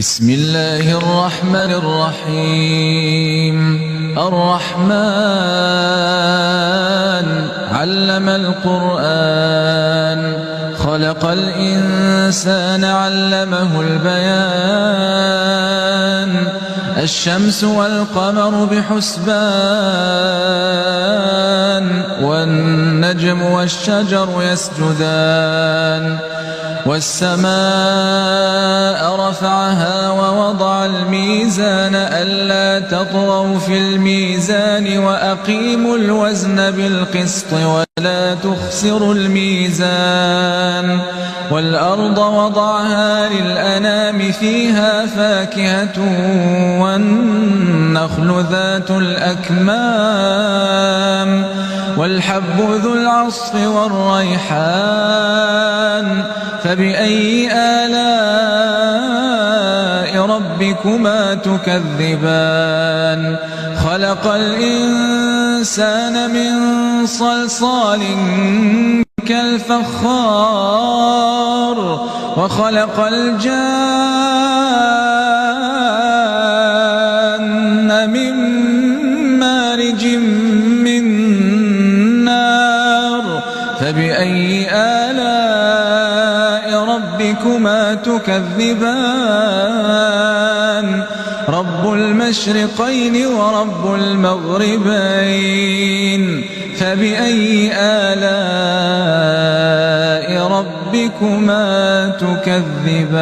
بسم الله الرحمن الرحيم الرحمن علم القرآن خلق الإنسان علمه البيان الشمس والقمر بحسبان والنجم والشجر يسجدان والسماء رفعها ووضع الميزان ألا تطغوا في الميزان وأقيموا الوزن بالقسط ولا تخسروا الميزان والأرض وضعها للأنام فيها فاكهة والنخل ذات الأكمام والحب ذو العصف والريحان فبأي آلاء ربكما تكذبان خلق الإنسان من صلصال كالفخار وخلق الجان من مارج من نار فبأي آلاء ربكما تكذبان رب المشرقين ورب المغربين فبأي آلاء ربكما تكذبان